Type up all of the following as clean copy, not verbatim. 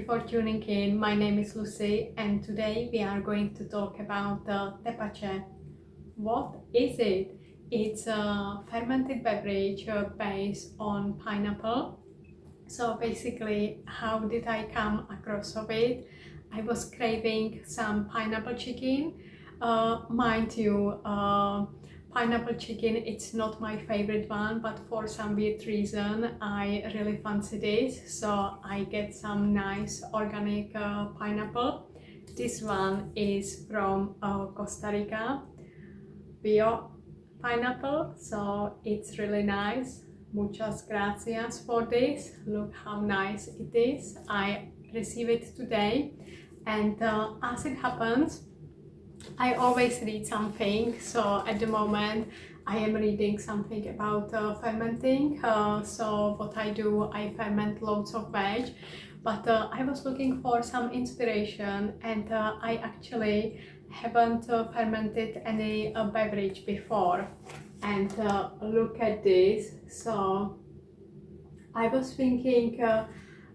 you for tuning in. My name is Lucy and today we are going to talk about the Tepache. What is it? It's a fermented beverage based on pineapple. So basically, how did I come across of it? I was craving some pineapple chicken. Mind you, pineapple chicken, it's not my favorite one, but for some weird reason I really fancy this, so I get some nice organic pineapple. This one is from Costa Rica, bio pineapple, so it's really nice. Muchas gracias for this. Look how nice it is. I received it today, and as it happens, I always read something, so at the moment I am reading something about fermenting. So what I do, I ferment loads of veg, but I was looking for some inspiration, and I actually haven't fermented any beverage before. And look at this. So I was thinking,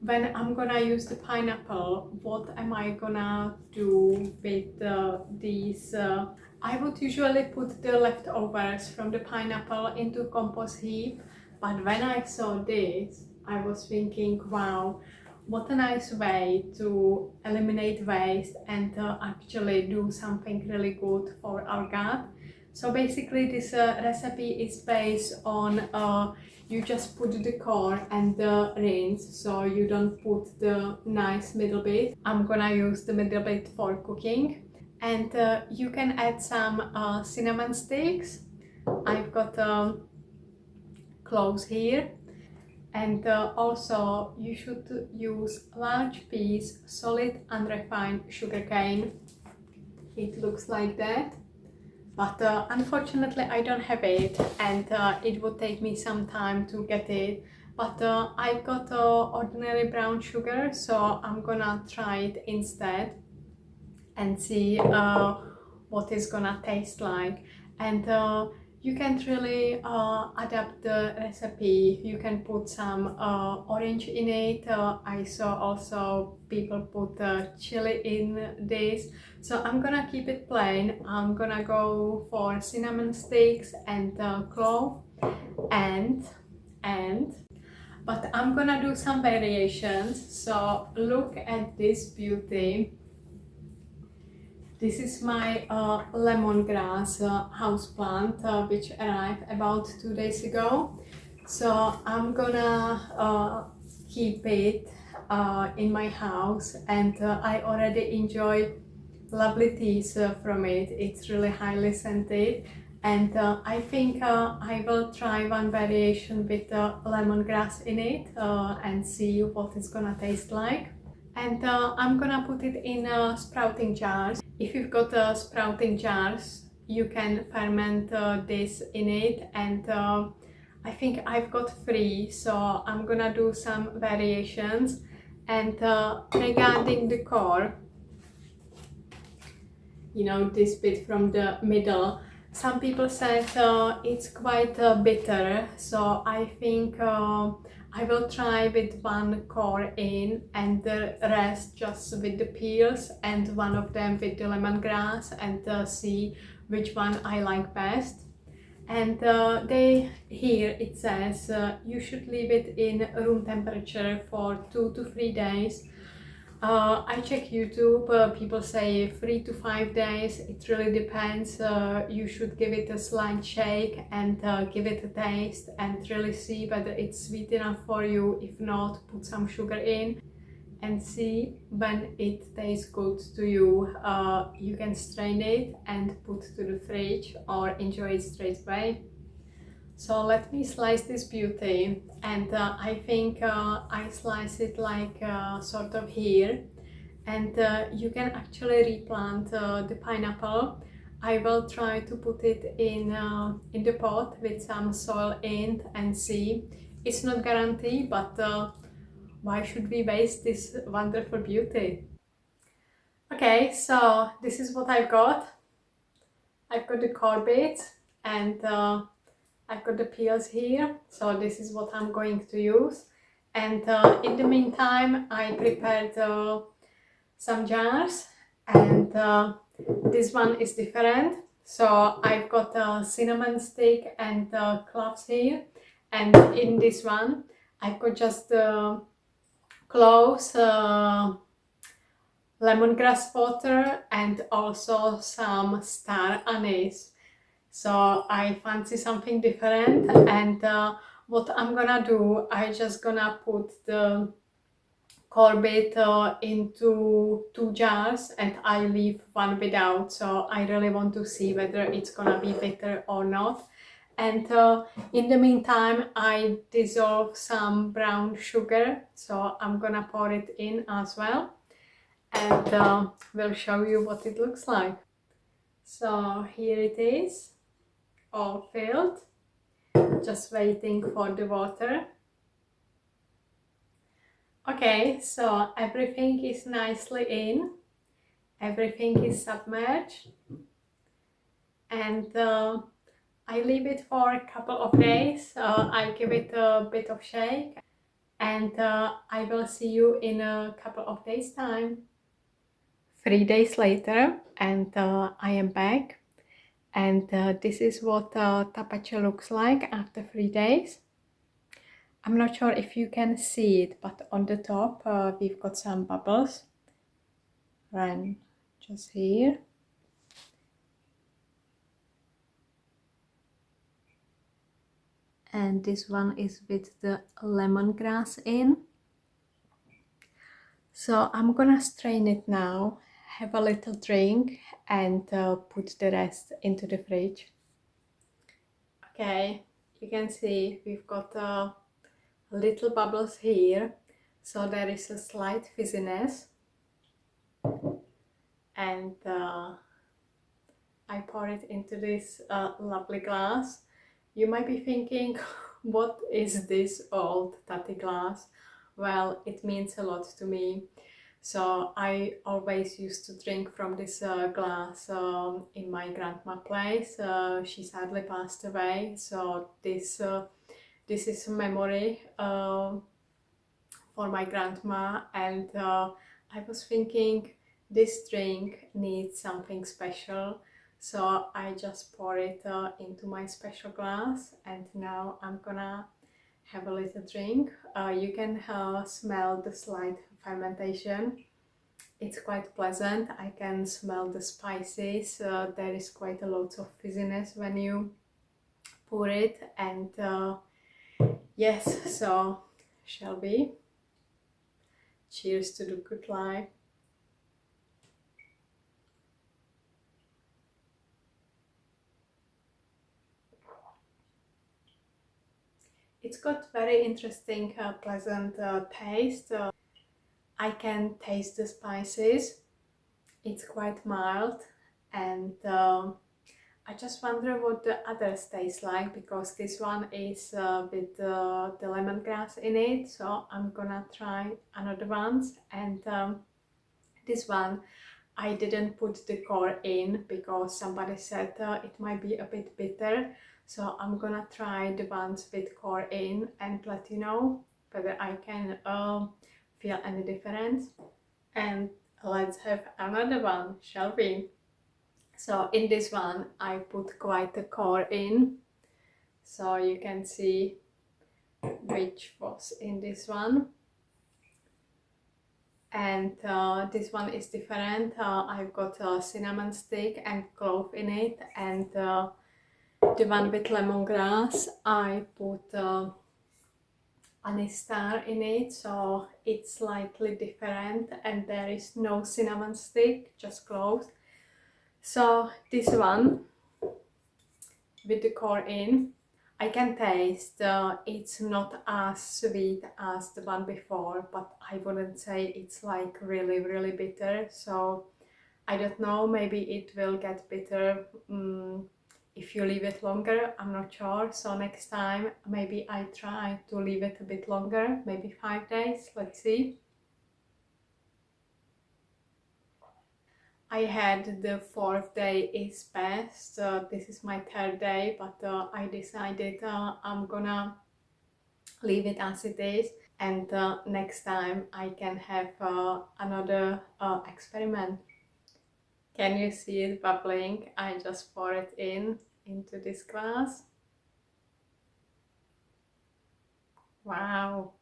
when I'm gonna use the pineapple, what am I gonna do with these? I would usually put the leftovers from the pineapple into compost heap, but when I saw this, I was thinking, wow, what a nice way to eliminate waste and actually do something really good for our gut. So basically this recipe is based on you just put the core and the rinse, so you don't put the nice middle bit. I'm gonna use the middle bit for cooking, and you can add some cinnamon sticks. I've got cloves here, and also you should use large piece solid unrefined sugar cane. It looks like that. But unfortunately I don't have it, and it would take me some time to get it. But I've got ordinary brown sugar, so I'm gonna try it instead and see what it's gonna taste like. And you can really adapt the recipe. You can put some orange in it. I saw also people put chili in this. So I'm gonna keep it plain. I'm gonna go for cinnamon sticks and clove and but I'm gonna do some variations. So look at this beauty. This is my lemongrass houseplant, which arrived about 2 days ago. So I'm gonna keep it in my house, and I already enjoy lovely teas from it. It's really highly scented, and I think I will try one variation with lemongrass in it and see what it's gonna taste like. And I'm gonna put it in sprouting jars. If you've got sprouting jars, you can ferment this in it, and I think I've got 3, so I'm gonna do some variations. And regarding the core, you know, this bit from the middle, some people said it's quite bitter, so I think I will try with one core in and the rest just with the peels, and one of them with the lemongrass, and see which one I like best. And here it says you should leave it in room temperature for 2 to 3 days. I check YouTube, people say 3 to 5 days. It really depends. You should give it a slight shake and give it a taste and really see whether it's sweet enough for you. If not, put some sugar in and see when it tastes good to you. You can strain it and put to the fridge or enjoy it straight away. So let me slice this beauty, and I think I slice it like sort of here, and you can actually replant the pineapple. I will try to put it in the pot with some soil in and see. It's not guaranteed, but why should we waste this wonderful beauty? Okay, so this is what I've got. I've got the core bits, and I've got the peels here, so this is what I'm going to use. And in the meantime, I prepared some jars, and this one is different. So I've got a cinnamon stick and cloves here, and in this one I've got just cloves, lemongrass water, and also some star anise. So I fancy something different, and what I'm gonna do, I just gonna put the corbet into 2 jars, and I leave one without, so I really want to see whether it's gonna be bitter or not. And in the meantime, I dissolve some brown sugar, so I'm gonna pour it in as well, and we'll show you what it looks like. So here it is, all filled, just waiting for the water. Okay, so everything is nicely in, everything is submerged, and I leave it for a couple of days. I give it a bit of shake, and I will see you in a couple of days time. 3 days later, and I am back, and this is what Tepache looks like after 3 days. I'm not sure if you can see it, but on the top we've got some bubbles, right just here. And this one is with the lemongrass in. So I'm gonna strain it now, have a little drink, and put the rest into the fridge. Okay, you can see we've got little bubbles here, so there is a slight fizziness, and I pour it into this lovely glass. You might be thinking, what is this old tatty glass? Well, it means a lot to me. So I always used to drink from this glass in my grandma's place. She sadly passed away, so this is a memory for my grandma, and I was thinking this drink needs something special, so I just pour it into my special glass, and now I'm gonna have a little drink. You can smell the slight fermentation. It's quite pleasant. I can smell the spices. There is quite a lot of fizziness when you pour it, and yes, so shall we? Cheers to the good life. It's got very interesting, pleasant taste. I can taste the spices. It's quite mild, and I just wonder what the others taste like, because this one is with the lemongrass in it. So I'm gonna try another ones, and this one I didn't put the core in because somebody said it might be a bit bitter. So I'm gonna try the ones with core in and let you know whether I can feel any difference. And let's have another one, shall we? So in this one I put quite a core in, so you can see which was in this one. And this one is different. I've got a cinnamon stick and clove in it, and the one with lemongrass I put anise star in it, so it's slightly different, and there is no cinnamon stick, just cloves. So this one with the core in, I can taste it's not as sweet as the one before, but I wouldn't say it's like really bitter. So I don't know, maybe it will get bitter if you leave it longer. I'm not sure. So next time maybe I try to leave it a bit longer, maybe 5 days. Let's see. I had the 4th day is best. This is my 3rd day, but I decided I'm gonna leave it as it is. and next time I can have another experiment. Can you see it bubbling? I just pour it into this glass. Wow!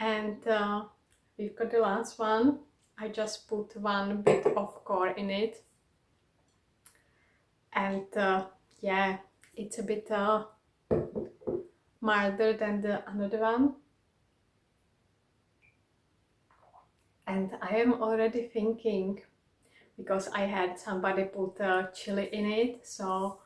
And we've got the last one. I just put one bit of core in it, and yeah, it's a bit milder than the another one. And I am already thinking, because I had somebody put chili in it, so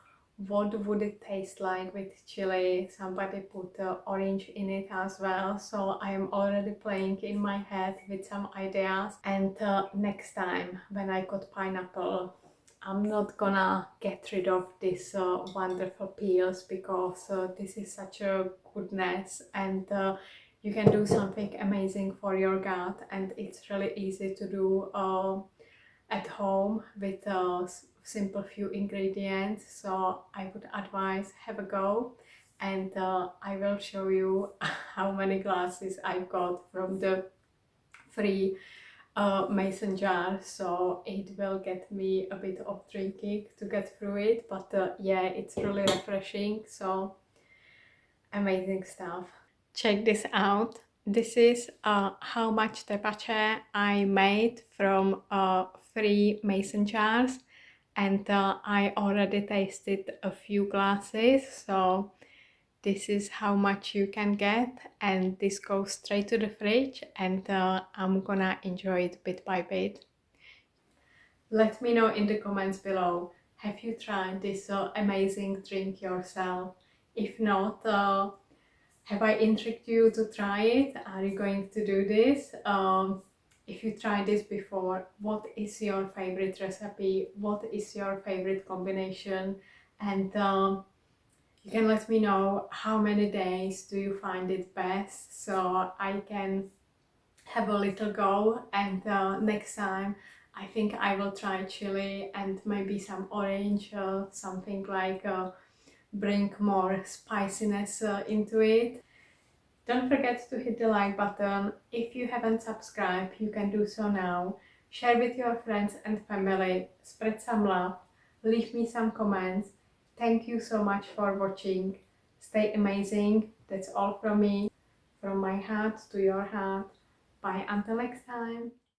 what would it taste like with chili? Somebody put orange in it as well, so I am already playing in my head with some ideas. And next time when I got pineapple, I'm not gonna get rid of this wonderful peels, because this is such a goodness, and you can do something amazing for your gut, and it's really easy to do at home with a simple few ingredients. So I would advise, have a go, and I will show you how many glasses I got from the free mason jar, so it will get me a bit of drinking to get through it, but yeah, it's really refreshing, so amazing stuff. Check this out. This is how much tepache I made from 3 mason jars, and I already tasted a few glasses, so this is how much you can get, and this goes straight to the fridge, and I'm gonna enjoy it bit by bit. Let me know in the comments below, have you tried this amazing drink yourself? If not, have I intrigued you to try it? Are you going to do this? If you tried this before, what is your favorite recipe? What is your favorite combination? And you can let me know how many days do you find it best, so I can have a little go. And next time I think I will try chili and maybe some orange, something like bring more spiciness into it. Don't forget to hit the like button. If you haven't subscribed, you can do so now. Share with your friends and family. Spread some love. Leave me some comments. Thank you so much for watching. Stay amazing. That's all from me. From my heart to your heart. Bye until next time.